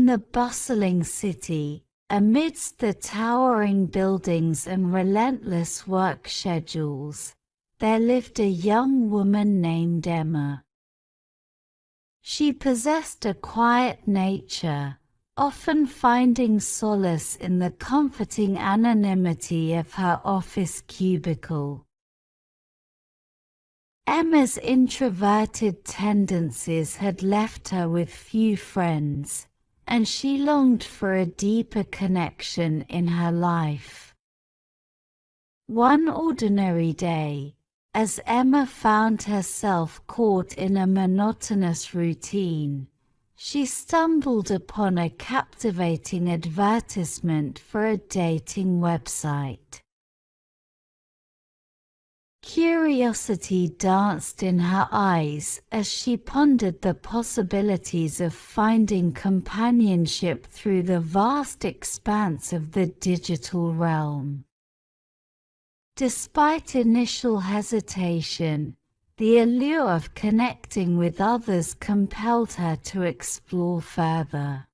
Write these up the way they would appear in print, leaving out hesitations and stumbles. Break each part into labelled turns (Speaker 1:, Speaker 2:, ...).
Speaker 1: In the bustling city, amidst the towering buildings and relentless work schedules, there lived a young woman named Emma. She possessed a quiet nature, often finding solace in the comforting anonymity of her office cubicle. Emma's introverted tendencies had left her with few friends, and she longed for a deeper connection in her life. One ordinary day, as Emma found herself caught in a monotonous routine, she stumbled upon a captivating advertisement for a dating website. Curiosity danced in her eyes as she pondered the possibilities of finding companionship through the vast expanse of the digital realm. Despite initial hesitation, the allure of connecting with others compelled her to explore further.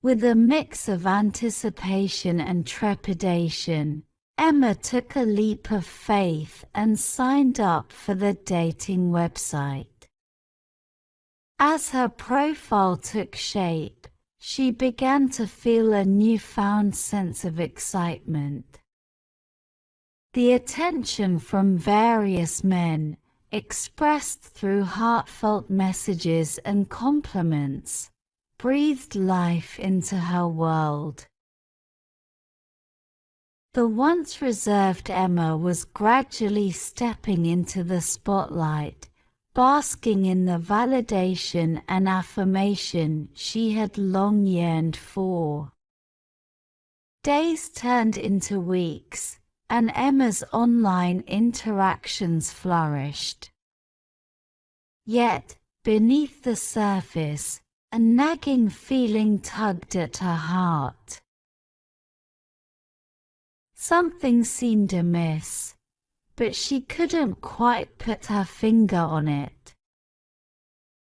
Speaker 1: With a mix of anticipation and trepidation, Emma took a leap of faith and signed up for the dating website. As her profile took shape, she began to feel a newfound sense of excitement. The attention from various men, expressed through heartfelt messages and compliments, breathed life into her world. The once reserved Emma was gradually stepping into the spotlight, basking in the validation and affirmation she had long yearned for. Days turned into weeks, and Emma's online interactions flourished. Yet, beneath the surface, a nagging feeling tugged at her heart. Something seemed amiss, but she couldn't quite put her finger on it.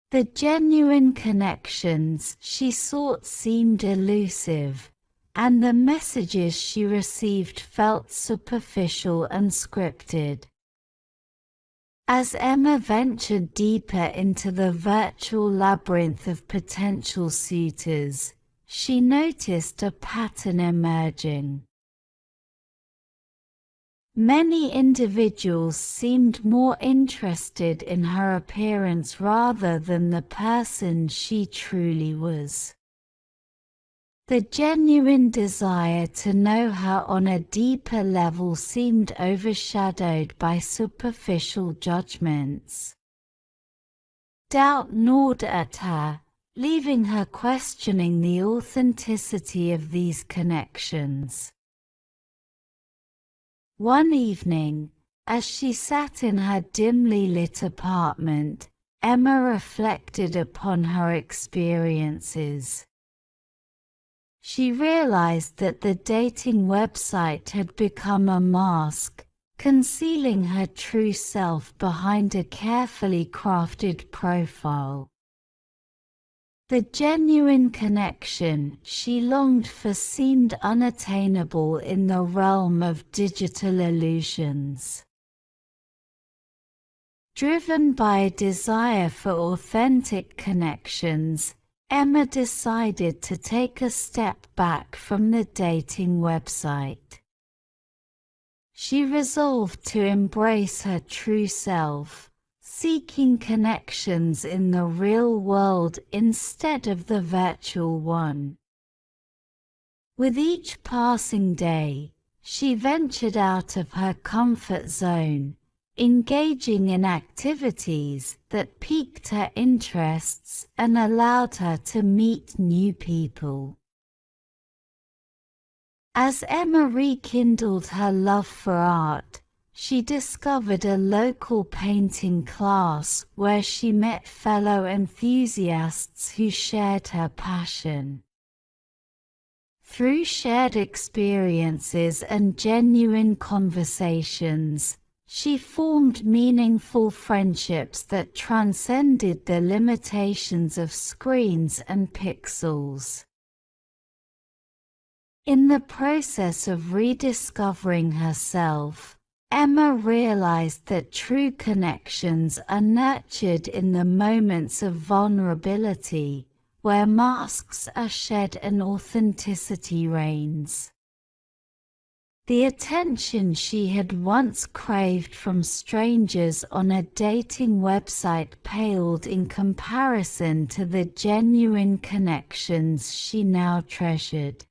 Speaker 1: The genuine connections she sought seemed elusive, and the messages she received felt superficial and scripted. As Emma ventured deeper into the virtual labyrinth of potential suitors, she noticed a pattern emerging. Many individuals seemed more interested in her appearance rather than the person she truly was. The genuine desire to know her on a deeper level seemed overshadowed by superficial judgments. Doubt gnawed at her, leaving her questioning the authenticity of these connections. One evening, as she sat in her dimly lit apartment, Emma reflected upon her experiences. She realized that the dating website had become a mask, concealing her true self behind a carefully crafted profile. The genuine connection she longed for seemed unattainable in the realm of digital illusions. Driven by a desire for authentic connections, Emma decided to take a step back from the dating website. She resolved to embrace her true self, seeking connections in the real world instead of the virtual one. With each passing day, she ventured out of her comfort zone, engaging in activities that piqued her interests and allowed her to meet new people. As Emma rekindled her love for art, she discovered a local painting class where she met fellow enthusiasts who shared her passion. Through shared experiences and genuine conversations, She formed meaningful friendships that transcended the limitations of screens and pixels. In the process of rediscovering herself, Emma realized that true connections are nurtured in the moments of vulnerability, where masks are shed and authenticity reigns. The attention she had once craved from strangers on a dating website paled in comparison to the genuine connections she now treasured.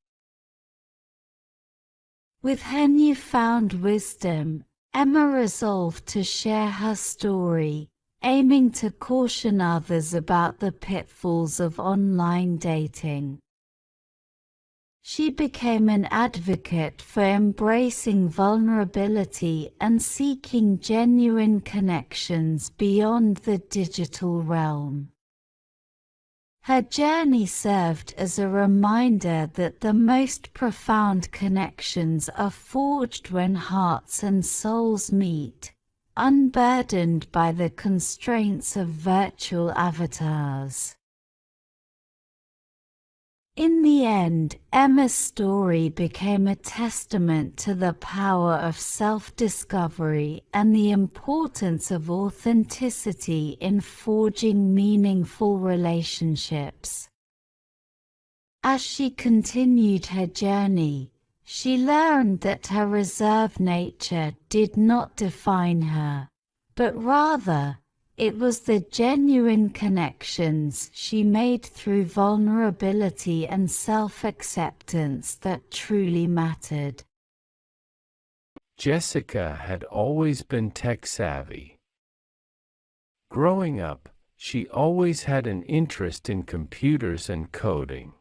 Speaker 1: With her newfound wisdom, Emma resolved to share her story, aiming to caution others about the pitfalls of online dating. She became an advocate for embracing vulnerability and seeking genuine connections beyond the digital realm. Her journey served as a reminder that the most profound connections are forged when hearts and souls meet, unburdened by the constraints of virtual avatars. In the end, Emma's story became a testament to the power of self-discovery and the importance of authenticity in forging meaningful relationships. As she continued her journey, she learned that her reserved nature did not define her, but rather, it was the genuine connections she made through vulnerability and self-acceptance that truly mattered.
Speaker 2: Jessica had always been tech-savvy. Growing up, she always had an interest in computers and coding.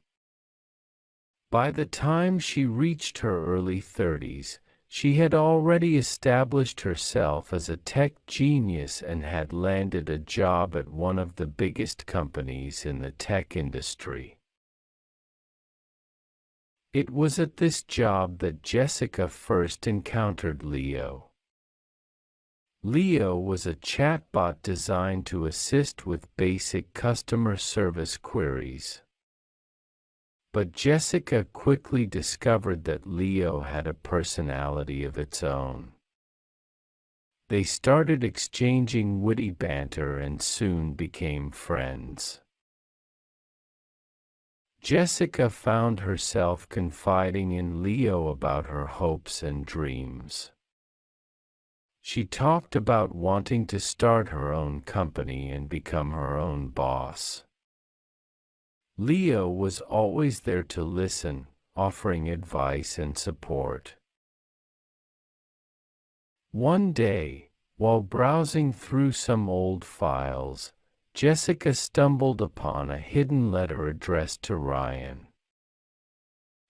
Speaker 2: By the time she reached her early 30s, she had already established herself as a tech genius and had landed a job at one of the biggest companies in the tech industry. It was at this job that Jessica first encountered Leo. Leo was a chatbot designed to assist with basic customer service queries. But Jessica quickly discovered that Leo had a personality of its own. They started exchanging witty banter and soon became friends. Jessica found herself confiding in Leo about her hopes and dreams. She talked about wanting to start her own company and become her own boss. Leo was always there to listen, offering advice and support. One day, while browsing through some old files, Jessica stumbled upon a hidden letter addressed to Ryan.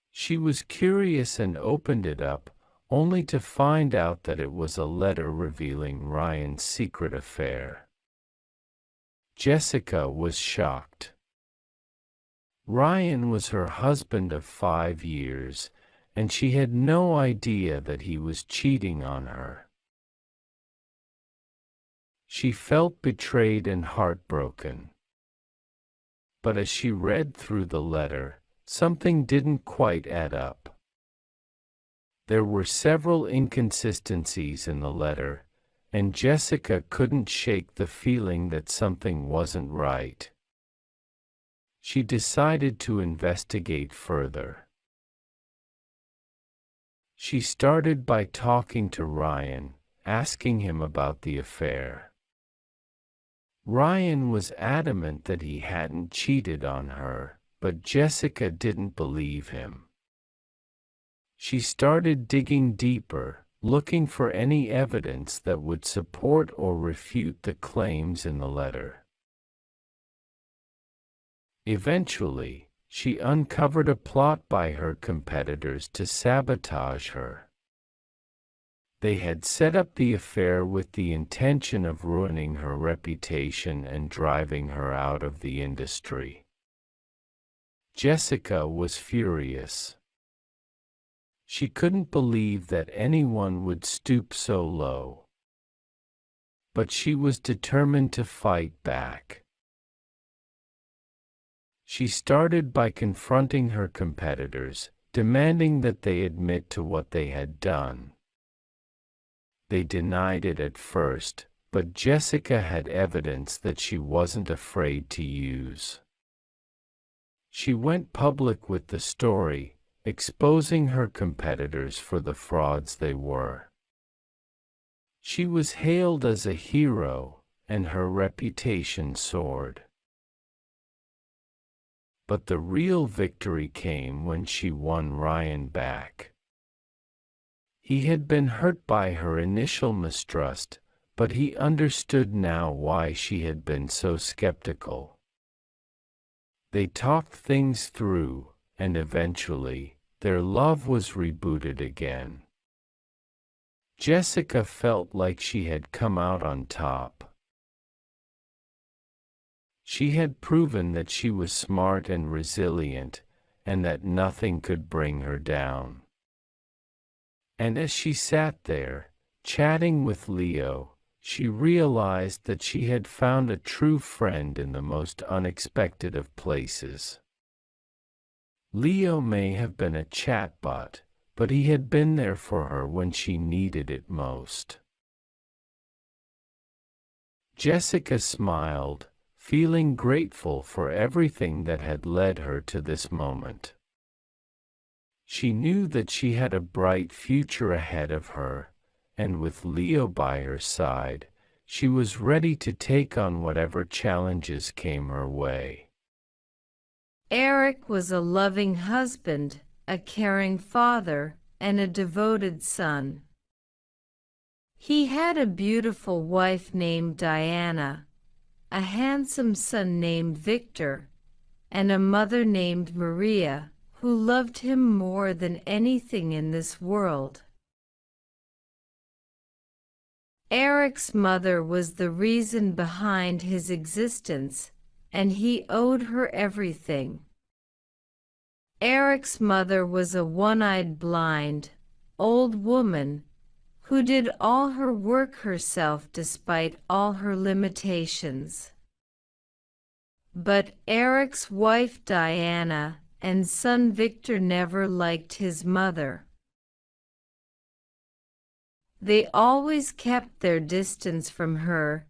Speaker 2: She was curious and opened it up, only to find out that it was a letter revealing Ryan's secret affair. Jessica was shocked. Ryan was her husband of 5 years, and she had no idea that he was cheating on her. She felt betrayed and heartbroken. But as she read through the letter, something didn't quite add up. There were several inconsistencies in the letter, and Jessica couldn't shake the feeling that something wasn't right. She decided to investigate further. She started by talking to Ryan, asking him about the affair. Ryan was adamant that he hadn't cheated on her, but Jessica didn't believe him. She started digging deeper, looking for any evidence that would support or refute the claims in the letter. Eventually, she uncovered a plot by her competitors to sabotage her. They had set up the affair with the intention of ruining her reputation and driving her out of the industry. Jessica was furious. She couldn't believe that anyone would stoop so low. but she was determined to fight back. She started by confronting her competitors, demanding that they admit to what they had done. They denied it at first, but Jessica had evidence that she wasn't afraid to use. She went public with the story, exposing her competitors for the frauds they were. She was hailed as a hero, and her reputation soared. But the real victory came when she won Ryan back. He had been hurt by her initial mistrust, but he understood now why she had been so skeptical. They talked things through, and eventually, their love was rebooted again. Jessica felt like she had come out on top. She had proven that she was smart and resilient, and that nothing could bring her down. And as she sat there, chatting with Leo, she realized that she had found a true friend in the most unexpected of places. Leo may have been a chatbot, but he had been there for her when she needed it most. Jessica smiled, feeling grateful for everything that had led her to this moment. She knew that she had a bright future ahead of her, and with Leo by her side, she was ready to take on whatever challenges came her way.
Speaker 1: Eric was a loving husband, a caring father, and a devoted son. He had a beautiful wife named Diana, a handsome son named Victor, and a mother named Maria, who loved him more than anything in this world. Eric's mother was the reason behind his existence, and he owed her everything. Eric's mother was a one-eyed blind, old woman who did all her work herself despite all her limitations. But Eric's wife Diana and son Victor never liked his mother. They always kept their distance from her,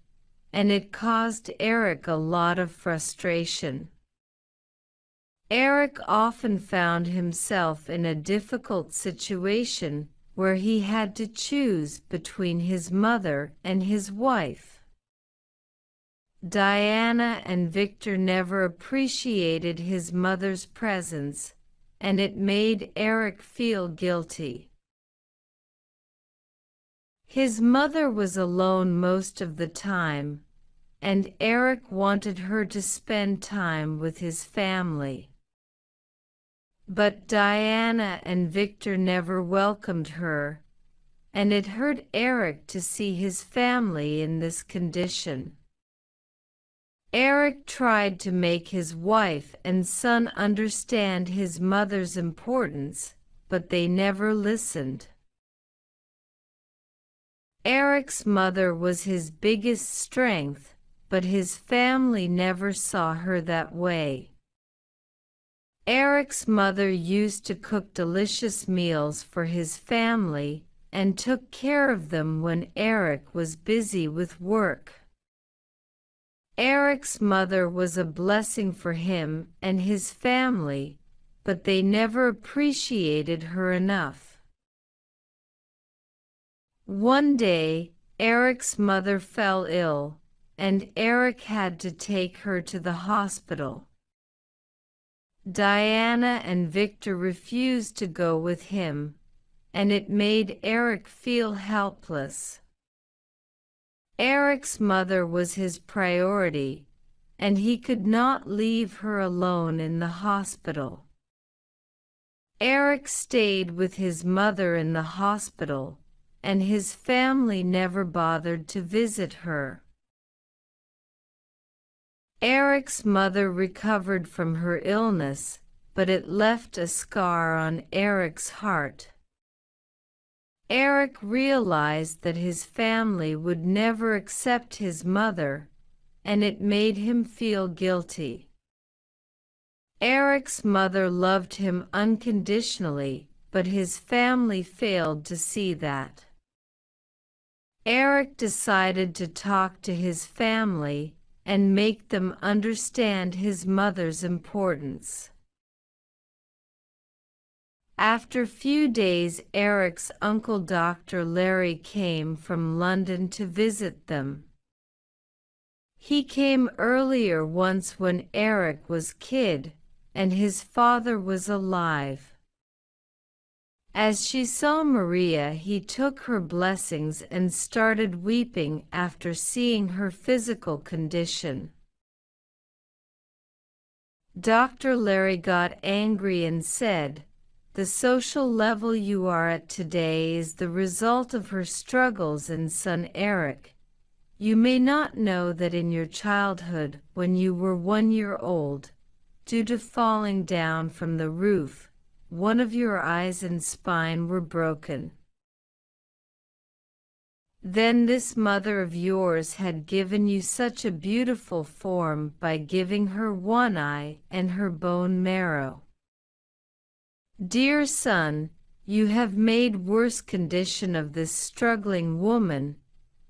Speaker 1: and it caused Eric a lot of frustration. Eric often found himself in a difficult situation where he had to choose between his mother and his wife. Diana and Victor never appreciated his mother's presence, and it made Eric feel guilty. His mother was alone most of the time, and Eric wanted her to spend time with his family. But Diana and Victor never welcomed her, and it hurt Eric to see his family in this condition. Eric tried to make his wife and son understand his mother's importance, but they never listened. Eric's mother was his biggest strength, but his family never saw her that way. Eric's mother used to cook delicious meals for his family and took care of them when Eric was busy with work. Eric's mother was a blessing for him and his family, but they never appreciated her enough. One day, Eric's mother fell ill, and Eric had to take her to the hospital. Diana and Victor refused to go with him, and it made Eric feel helpless. Eric's mother was his priority, and he could not leave her alone in the hospital. Eric stayed with his mother in the hospital, and his family never bothered to visit her. Eric's mother recovered from her illness, but it left a scar on Eric's heart. Eric realized that his family would never accept his mother, and it made him feel guilty. Eric's mother loved him unconditionally, but his family failed to see that. Eric decided to talk to his family and make them understand his mother's importance. After a few days, Eric's uncle Dr. Larry came from London to visit them. He came earlier once when Eric was kid and his father was alive. As she saw Maria, he took her blessings and started weeping after seeing her physical condition. Dr. Larry got angry and said, "The social level you are at today is the result of her struggles and son Eric. You may not know that in your childhood, when you were 1 year old, due to falling down from the roof, one of your eyes and spine were broken. Then this mother of yours had given you such a beautiful form by giving her one eye and her bone marrow. Dear son, you have made worse condition of this struggling woman,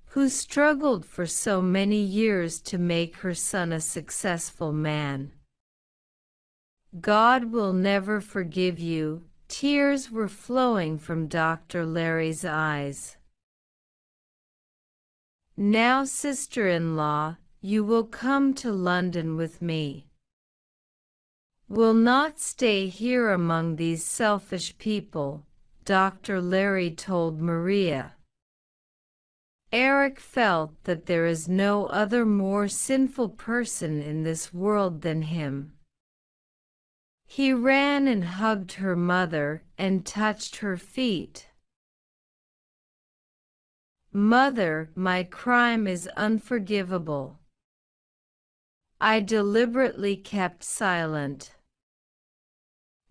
Speaker 1: who struggled for so many years to make her son a successful man. God will never forgive you." Tears were flowing from Dr. Larry's eyes. "Now, sister-in-law, you will come to London with me. Will not stay here among these selfish people," Dr. Larry told Maria. Eric felt that there is no other more sinful person in this world than him. He ran and hugged her mother and touched her feet. "Mother, my crime is unforgivable. I deliberately kept silent,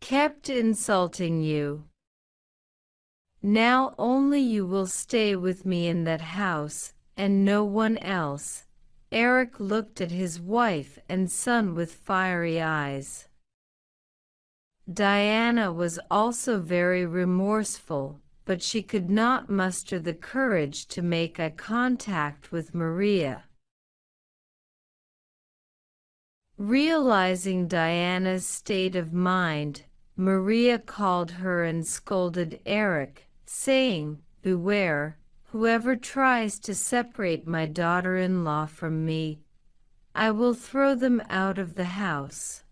Speaker 1: kept insulting you. Now only you will stay with me in that house, and no one else." Eric looked at his wife and son with fiery eyes. Diana was also very remorseful, but she could not muster the courage to make eye contact with Maria. Realizing Diana's state of mind, Maria called her and scolded Eric, saying, "Beware, whoever tries to separate my daughter-in-law from me, I will throw them out of the house."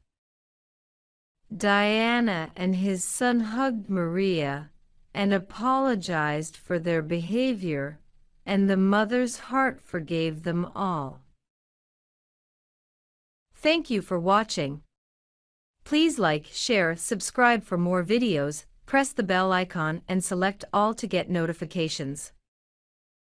Speaker 1: Diana and his son hugged Maria and apologized for their behavior, and the mother's heart forgave them all. Thank you for watching. Please like, share, subscribe for more videos, press the bell icon and select all to get notifications.